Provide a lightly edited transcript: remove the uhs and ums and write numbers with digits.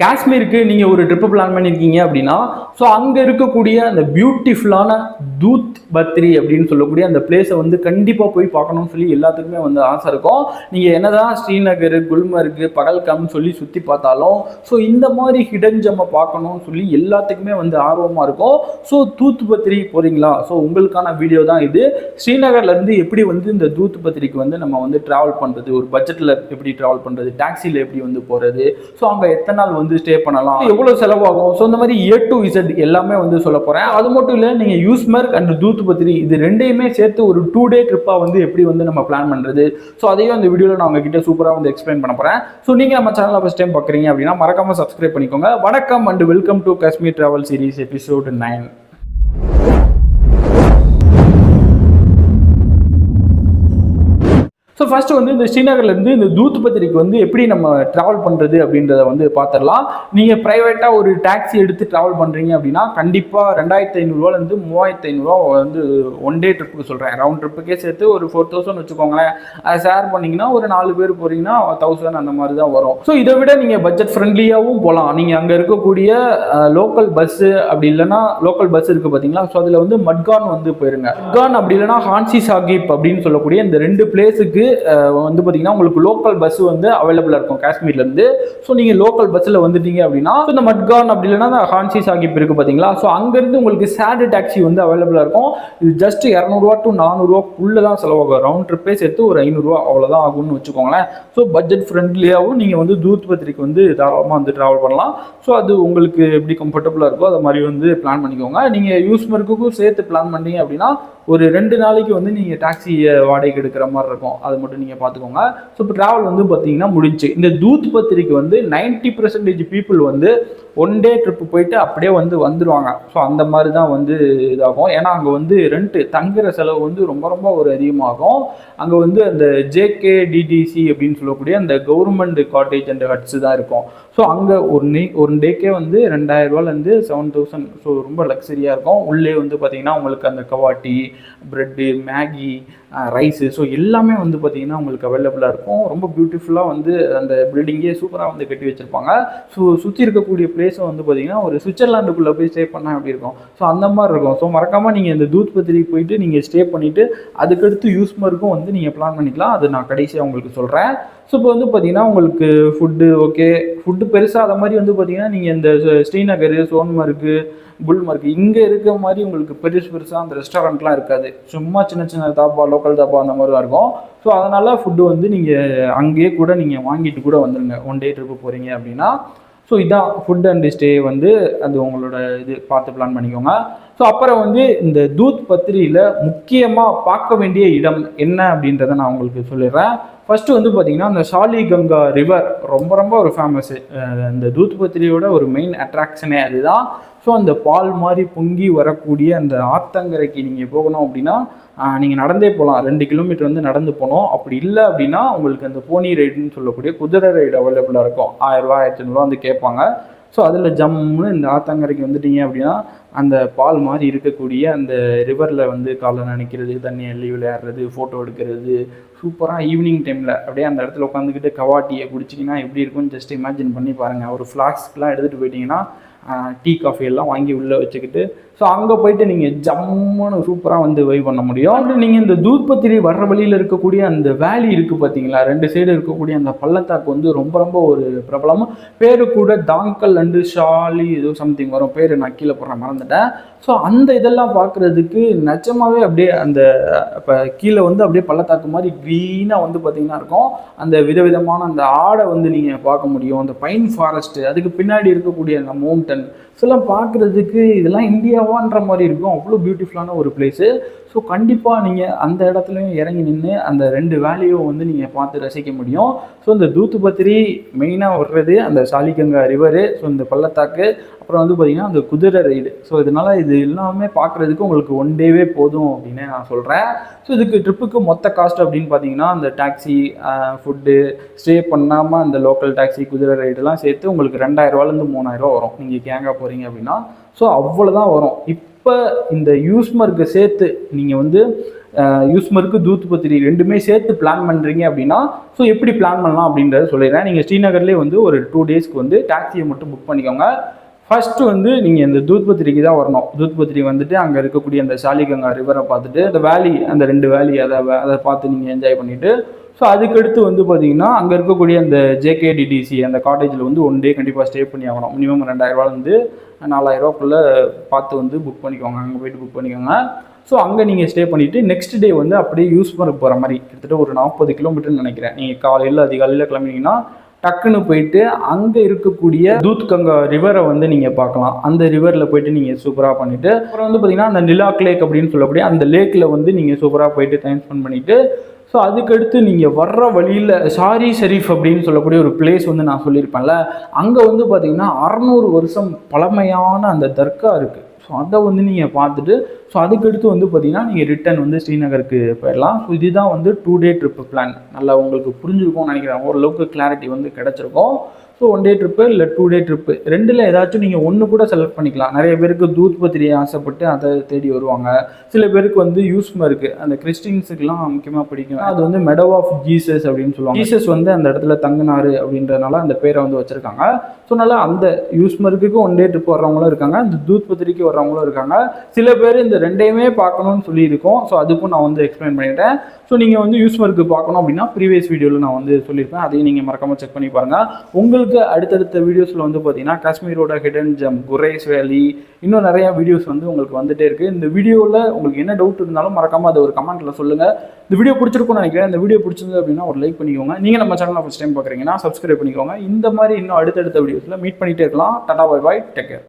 காஷ்மீருக்கு நீங்கள் ஒரு ட்ரிப்பு பிளான் பண்ணியிருக்கீங்க அப்படின்னா, ஸோ அங்கே இருக்கக்கூடிய அந்த பியூட்டிஃபுல்லான தூத் பத்ரி அப்படின்னு சொல்லக்கூடிய அந்த பிளேஸை வந்து கண்டிப்பாக போய் பார்க்கணும்னு சொல்லி எல்லாத்துக்குமே வந்து ஆசை இருக்கும். நீங்கள் என்னதான் ஸ்ரீநகர், குல்மர்க், பகல்காம்னு சொல்லி சுற்றி பார்த்தாலும், ஸோ இந்த மாதிரி ஹிடன் ஜெம்மை பார்க்கணும்னு சொல்லி எல்லாத்துக்குமே வந்து ஆர்வமாக இருக்கும். ஸோ தூத் பத்ரி போகிறீங்களா? ஸோ உங்களுக்கான வீடியோ தான் இது. ஸ்ரீநகர்லேருந்து எப்படி வந்து இந்த தூத் பத்ரிக்கு வந்து நம்ம வந்து ட்ராவல் பண்ணுறது, ஒரு பட்ஜெட்டில் எப்படி ட்ராவல் பண்ணுறது, டாக்ஸியில் எப்படி வந்து போகிறது, ஸோ அங்கே எத்தனை நாள் வந்து ஸ்டே பண்ணலாம், எவ்வளவு செலவாகும், ஸோ இந்த மாதிரி A to Z எல்லாமே வந்து சொல்ல போறேன். அது மட்டும் இல்லை, நீங்க யூஸ்மர்க் அண்ட் தூத் பத்ரி இது ரெண்டையுமே சேர்த்து ஒரு 2 day ட்ரிப்பா வந்து எப்படி வந்து நம்ம பிளான் பண்றது, ஸோ அதையும் அந்த வீடியோவில் நான் உங்ககிட்ட சூப்பராக வந்து எக்ஸ்பிளைன் பண்ண போறேன். ஸோ நீங்க நம்ம சேனலை ஃபர்ஸ்ட் டைம் பார்க்குறீங்க அப்படின்னா மறக்காம சப்ஸ்கிரைப் பண்ணிக்கோங்க. வணக்கம் and welcome to Kashmir travel series episode 9. So first வந்து இந்த ஸ்ரீநகர்லேருந்து இந்த தூத் பத்ரிக்கு வந்து எப்படி நம்ம ட்ராவல் பண்ணுறது அப்படின்றத வந்து பார்த்துடலாம். நீங்கள் ப்ரைவேட்டாக ஒரு டாக்ஸி எடுத்து ட்ராவல் பண்ணுறீங்க அப்படின்னா கண்டிப்பாக 2500 3500 வந்து ஒன் டே ட்ரிப்புக்கு சொல்கிறேன். ரவுண்ட் ட்ரிப்புக்கே சேர்த்து ஒரு 4000 வச்சுக்கோங்களேன். அதை ஷேர் பண்ணிங்கன்னா ஒரு 4 பேர் போகிறீங்கன்னா 1000 அந்த மாதிரி தான் வரும். ஸோ இதை விட நீங்கள் பட்ஜெட் ஃப்ரெண்ட்லியாகவும் போகலாம். நீங்கள் அங்கே இருக்கக்கூடிய லோக்கல் பஸ்ஸு அப்படி இல்லைன்னா லோக்கல் பஸ் இருக்குது பார்த்தீங்களா, ஸோ அதில் வந்து மட்கான் வந்து போயிருங்க. மட்கான் அப்படி இல்லைன்னா ஹான்சி சாகிப் அப்படின்னு சொல்லக்கூடிய இந்த 2 பிளேஸுக்கு வந்து பார்த்தீங்கன்னா உங்களுக்கு லோக்கல் பஸ் வந்து அவைலபிளாக இருக்கும் காஷ்மீர்லேருந்து. ஸோ நீங்கள் லோக்கல் பஸ்ஸில் வந்துட்டீங்க அப்படின்னா இந்த மட்கான் அப்படி இல்லைன்னா ஹான்சி சாகிப் இருக்குது பார்த்தீங்களா, ஸோ அங்கேருந்து உங்களுக்கு ஷேர்டு டாக்ஸி வந்து அவைலபிளாக இருக்கும். இது ஜஸ்ட் 200 to 400 தான் செலவாகும். ரவுண்ட் ட்ரிப்பே சேர்த்து ஒரு 500 அவ்வளோதான் ஆகும்னு வச்சுக்கோங்களேன். ஸோ பட்ஜெட் ஃப்ரெண்ட்லியாகவும் நீங்கள் வந்து தூத் பத்ரிக்கு வந்து தாராளமாக வந்து ட்ராவல் பண்ணலாம். ஸோ அது உங்களுக்கு எப்படி கம்ஃபர்டபுளாக இருக்கோ அதை மாதிரி வந்து பிளான் பண்ணிக்கோங்க. நீங்கள் யூஸ்மர்க்குக்கும் சேர்த்து பிளான் பண்ணீங்க அப்படின்னா ஒரு 2 நாளைக்கு வந்து நீங்கள் டாக்ஸியை வாடகைக்கு எடுக்கிற மாதிரி இருக்கும். அதை மட்டும் நீங்கள் பார்த்துக்கோங்க. ஸோ இப்போ ட்ராவல் வந்து பார்த்தீங்கன்னா முடிஞ்சு. இந்த தூத் பத்ரிக்கு வந்து 90% பீப்புள் வந்து ஒன் டே ட்ரிப்பு போயிட்டு அப்படியே வந்து வந்துடுவாங்க. ஸோ அந்த மாதிரி தான் வந்து இதாகும். ஏன்னா அங்கே வந்து ரெண்ட்டு தங்குற செலவு வந்து ரொம்ப ரொம்ப ஒரு அதிகமாகும். அங்கே வந்து அந்த JKDTC அப்படின்னு சொல்லக்கூடிய அந்த கவர்மெண்ட் காட்டேஜ் அண்ட் ஹட்ஸு தான் இருக்கும். ஸோ அங்கே ஒரு டேக்கே வந்து 2000 7000. ஸோ ரொம்ப லக்ஸரியாக இருக்கும். உள்ளே வந்து பார்த்தீங்கன்னா உங்களுக்கு அந்த கவாட்டி, ப்ரெட்டு, மேகி, ரைஸு, ஸோ எல்லாமே வந்து பார்த்தீங்கன்னா உங்களுக்கு அவைலபிளாக இருக்கும். ரொம்ப பியூட்டிஃபுல்லாக வந்து அந்த பில்டிங்கே சூப்பராக வந்து கட்டி வச்சுருப்பாங்க. ஸோ சுற்றி இருக்கக்கூடிய பிளேஸும் வந்து பார்த்தீங்கன்னா ஒரு சுவிட்சர்லாண்டுக்குள்ளே போய் ஸ்டே பண்ணால் எப்படி இருக்கும், ஸோ அந்த மாதிரி இருக்கும். ஸோ மறக்காமல் நீங்கள் இந்த தூத் பத்ரிக்கு போயிட்டு நீங்கள் ஸ்டே பண்ணிவிட்டு அதுக்கடுத்து யூஸ்மர்க்கும் வந்து நீங்கள் பிளான் பண்ணிக்கலாம். அது நான் கடைசியாக உங்களுக்கு சொல்கிறேன். ஸோ இப்போ வந்து பார்த்தீங்கன்னா உங்களுக்கு ஃபுட்டு ஓகே, ஃபுட்டு பெருசாக அதை மாதிரி வந்து பார்த்தீங்கன்னா நீங்கள் இந்த ஸ்ரீநகர், சோன்மர்க்கு, குல்மர்க் இங்கே இருக்கிற மாதிரி உங்களுக்கு பெருசாக அந்த ரெஸ்டாரண்ட்லாம் இருக்காது. சும்மா சின்ன சின்ன தாபா, லோக்கல் தாபா அந்த மாதிரி தான் இருக்கும். ஸோ அதனால் ஃபுட்டு வந்து நீங்கள் அங்கேயே கூட நீங்கள் வாங்கிட்டு கூட வந்துடுங்க ஒன் டே ட்ரிப்பு போகிறீங்க அப்படின்னா. ஸோ இதான் ஃபுட் அண்ட் ஸ்டே வந்து அது உங்களோட இது பார்த்து பிளான் பண்ணிக்கோங்க. ஸோ அப்புறம் வந்து இந்த தூத் பத்ரியில் முக்கியமாக பார்க்க வேண்டிய இடம் என்ன அப்படின்றத நான் உங்களுக்கு சொல்லிடுறேன். ஃபஸ்ட்டு வந்து பார்த்தீங்கன்னா அந்த ஷாலிகங்கா ரிவர் ரொம்ப ரொம்ப ஒரு ஃபேமஸ்ஸு. இந்த தூத் பத்ரியோட ஒரு மெயின் அட்ராக்ஷனே அதுதான். ஸோ அந்த பால் மாதிரி பொங்கி வரக்கூடிய அந்த ஆத்தங்கரைக்கு நீங்கள் போகணும் அப்படின்னா நீங்கள் நடந்தே போகலாம். 2 கிலோமீட்டர் வந்து நடந்து போகணும். அப்படி இல்லை அப்படின்னா உங்களுக்கு அந்த போனி ரைடுன்னு சொல்லக்கூடிய குதிரை ரைடு அவைலபிளாக இருக்கும். 1000 1500 வந்து கேட்பாங்க. ஸோ அதில் ஜம்முன்னு இந்த ஆத்தங்கரைக்கு வந்துட்டீங்க அப்படின்னா அந்த பால் மாதிரி இருக்கக்கூடிய அந்த ரிவரில் வந்து காலை நினைக்கிறது, தண்ணி அள்ளி விளையாடுறது, ஃபோட்டோ எடுக்கிறது, சூப்பராக ஈவினிங் டைமில் அப்படியே அந்த இடத்துல உட்காந்துக்கிட்டு கவாட்டியை குடிச்சிங்கன்னா எப்படி இருக்குன்னு ஜஸ்ட் இமேஜின் பண்ணி பாருங்கள். ஒரு ஃப்ளாஸ்க்லாம் எடுத்துகிட்டு போயிட்டீங்கன்னா டீ காஃபி எல்லாம் வாங்கி உள்ளே வச்சுக்கிட்டு ஸோ அங்கே போயிட்டு நீங்கள் ஜம்முன்னு சூப்பராக வந்து வைப் பண்ண முடியும். அப்புறம் நீங்கள் இந்த தூத் பத்ரி வர்ற வழியில் இருக்கக்கூடிய அந்த வேலி இருக்குது பார்த்தீங்களா, 2 சைடு இருக்கக்கூடிய அந்த பள்ளத்தாக்கு வந்து ரொம்ப ரொம்ப ஒரு பிரபலமாக பேரு கூட தாங்கல் அண்டு ஷாலி ஏதோ சம்திங் வரும், பேர் நான் கீழே போடுறேன் மறந்துட்டேன். ஸோ அந்த இதெல்லாம் பார்க்குறதுக்கு நிஜமாகவே அப்படியே அந்த இப்போ கீழே வந்து அப்படியே பள்ளத்தாக்கு மாதிரி க்ரீனாக வந்து பார்த்திங்கன்னா இருக்கும். அந்த விதவிதமான அந்த ஆடை வந்து நீங்கள் பார்க்க முடியும். அந்த பைன் ஃபாரஸ்ட்டு, அதுக்கு பின்னாடி இருக்கக்கூடிய அந்த மவுண்டன் இதெல்லாம் பார்க்குறதுக்கு இதெல்லாம் இந்தியாவான்ற மாதிரி இருக்கும். அவ்வளோ பியூட்டிஃபுல்லான ஒரு பிளேஸு. ஸோ கண்டிப்பாக நீங்கள் அந்த இடத்துலையும் இறங்கி நின்று அந்த 2 வேலையும் வந்து நீங்கள் பார்த்து ரசிக்க முடியும். ஸோ இந்த தூத் பத்ரி மெயினாக வர்றது அந்த ஷாலிகங்கா ரிவரு, ஸோ இந்த பள்ளத்தாக்கு, அப்புறம் வந்து பார்த்திங்கன்னா அந்த குதிரை ரைடு. ஸோ இதனால் இது எல்லாமே பார்க்குறதுக்கு உங்களுக்கு ஒன் டேவே போதும் அப்படின்னு நான் சொல்கிறேன். ஸோ இதுக்கு ட்ரிப்புக்கு மொத்த காஸ்ட் அப்படின்னு பார்த்தீங்கன்னா அந்த டாக்ஸி, ஃபுட்டு, ஸ்டே பண்ணாமல் அந்த லோக்கல் டாக்ஸி, குதிரை ரைடெல்லாம் சேர்த்து உங்களுக்கு 2000 3000 வரும். நீங்கள் கேங்காக போகிறீங்க அப்படின்னா ஸோ அவ்வளோதான் வரும். இப்போ இந்த யூஸ்மர்க்கு சேர்த்து நீங்கள் வந்து யூஸ்மருக்கு தூத்பத்ரி ரெண்டுமே சேர்த்து பிளான் பண்ணுறீங்க அப்படின்னா ஸோ எப்படி பிளான் பண்ணலாம் அப்படின்றத சொல்லிடுறேன். நீங்கள் ஸ்ரீநகர்லேயே வந்து ஒரு 2 டேஸ்க்கு வந்து டாக்ஸியை மட்டும் புக் பண்ணிக்கோங்க. ஃபர்ஸ்ட்டு வந்து நீங்கள் இந்த தூத்பத்ரிக்கு தான் வரணும். தூத்பத்ரி வந்துட்டு அங்கே இருக்கக்கூடிய அந்த ஷாலிகங்கா ரிவரை பார்த்துட்டு அந்த வேலி, அந்த 2 வேலி அதை பார்த்து நீங்கள் என்ஜாய் பண்ணிவிட்டு, ஸோ அதுக்கடுத்து வந்து பார்த்தீங்கன்னா அங்கே இருக்கக்கூடிய அந்த ஜேகேடிடிசி அந்த காட்டேஜில் வந்து 1 டே கண்டிப்பாக ஸ்டே பண்ணி ஆகணும். மினிமம் 2000 4000 பார்த்து வந்து புக் பண்ணிக்கோங்க. அங்கே போய்ட்டு புக் பண்ணிக்கோங்க. ஸோ அங்கே நீங்கள் ஸ்டே பண்ணிவிட்டு நெக்ஸ்ட் டே வந்து அப்படியே யூஸ்மருக்கு போகிற மாதிரி கிட்டத்தட்ட ஒரு 40 கிலோமீட்டர்னு நினைக்கிறேன். நீங்கள் அதிகாலையில் கிளம்பினீங்கன்னா டக்குன்னு போயிட்டு அங்கே இருக்கக்கூடிய தூத்கங்கா ரிவரை வந்து நீங்கள் பார்க்கலாம். அந்த ரிவரில் போயிட்டு நீங்கள் சூப்பராக பண்ணிவிட்டு அப்புறம் வந்து பார்த்தீங்கன்னா அந்த நிலாக் லேக் அப்படின்னு சொல்லக்கூடிய அந்த லேக்கில் வந்து நீங்கள் சூப்பராக போயிட்டு டைம் ஸ்பெண்ட் பண்ணிவிட்டு, ஸோ அதுக்கடுத்து நீங்கள் வர்ற வழியில் ஷாரி ஷெரீஃப் அப்படின்னு சொல்லக்கூடிய ஒரு பிளேஸ் வந்து நான் சொல்லியிருப்பேன்ல, அங்கே வந்து பார்த்தீங்கன்னா 600 வருஷம் பழமையான அந்த தர்கா இருக்குது. ஸோ அதை வந்து நீங்கள் பார்த்துட்டு ஸோ அதுக்கடுத்து வந்து பார்த்தீங்கன்னா நீங்கள் ரிட்டன் வந்து ஸ்ரீநகருக்கு போயிடலாம். ஸோ இதுதான் வந்து 2 டே ட்ரிப்பு பிளான். நல்லா உங்களுக்கு புரிஞ்சிருக்கும்னு நினைக்கிறேன். ஓரளவுக்கு கிளாரிட்டி வந்து கிடச்சிருக்கும். ஸோ 1 டே ட்ரிப்பு இல்லை 2 டே ட்ரிப்பு ரெண்டில் ஏதாச்சும் நீங்கள் ஒன்று கூட செலக்ட் பண்ணிக்கலாம். நிறைய பேருக்கு தூத்பத்ரியை ஆசைப்பட்டு அதை தேடி வருவாங்க. சில பேருக்கு வந்து யூஸ்மருக்கு அந்த கிறிஸ்டின்ஸுக்கெல்லாம் முக்கியமாக பிடிக்கும். அது வந்து மெடோ ஆஃப் ஜீசஸ் அப்படின்னு சொல்லுவாங்க. ஜீசஸ் வந்து அந்த இடத்துல தங்கினாரு அப்படின்றதுனால அந்த பேரை வந்து வச்சுருக்காங்க. ஸோ நல்லா அந்த யூஸ்மருக்கு 1 டே ட்ரிப் வர்றவங்களும் இருக்காங்க, இந்த தூத்பத்ரிக்கு வர்றவங்களும் இருக்காங்க. சில பேர் இந்த 2டையுமே பார்க்கணும்னு சொல்லியிருக்கோம். ஸோ அதுக்கும் நான் வந்து எக்ஸ்பிளைன் பண்ணிட்டேன். ஸோ நீங்கள் வந்து யூஸ்மருக்கு பார்க்கணும் அப்படின்னா ப்ரீவியஸ் வீடியோவில் நான் வந்து சொல்லியிருப்பேன். அதையும் நீங்கள் மறக்காமல் செக் பண்ணி பாருங்கள். உங்களுக்கு அடுத்தடுத்த வீடியோஸில் வந்து பார்த்தீங்கன்னா காஷ்மீரோட ஹிடன் ஜெம், குரேஸ் வேலி, இன்னும் நிறையா வீடியோஸ் வந்து உங்களுக்கு வந்துட்டே இருக்குது. இந்த வீடியோவில் உங்களுக்கு என்ன டவுட் இருந்தாலும் மறக்காமல் அதை ஒரு கமெண்ட்டில் சொல்லுங்கள். இந்த வீடியோ பிடிச்சிருக்கும்னு நினைக்கிறேன். இந்த வீடியோ பிடிச்சிருந்து அப்படின்னா ஒரு லைக் பண்ணிக்கோங்க. நீங்கள் நம்ம சேனலை ஃபஸ்ட் டைம் பார்க்குறீங்கன்னா சப்ஸ்கிரைப் பண்ணிக்கோங்க. இந்த மாதிரி இன்னும் அடுத்தடுத்த வீடியோஸில் மீட் பண்ணிகிட்டே இருக்கலாம். Tata bye bye, take care.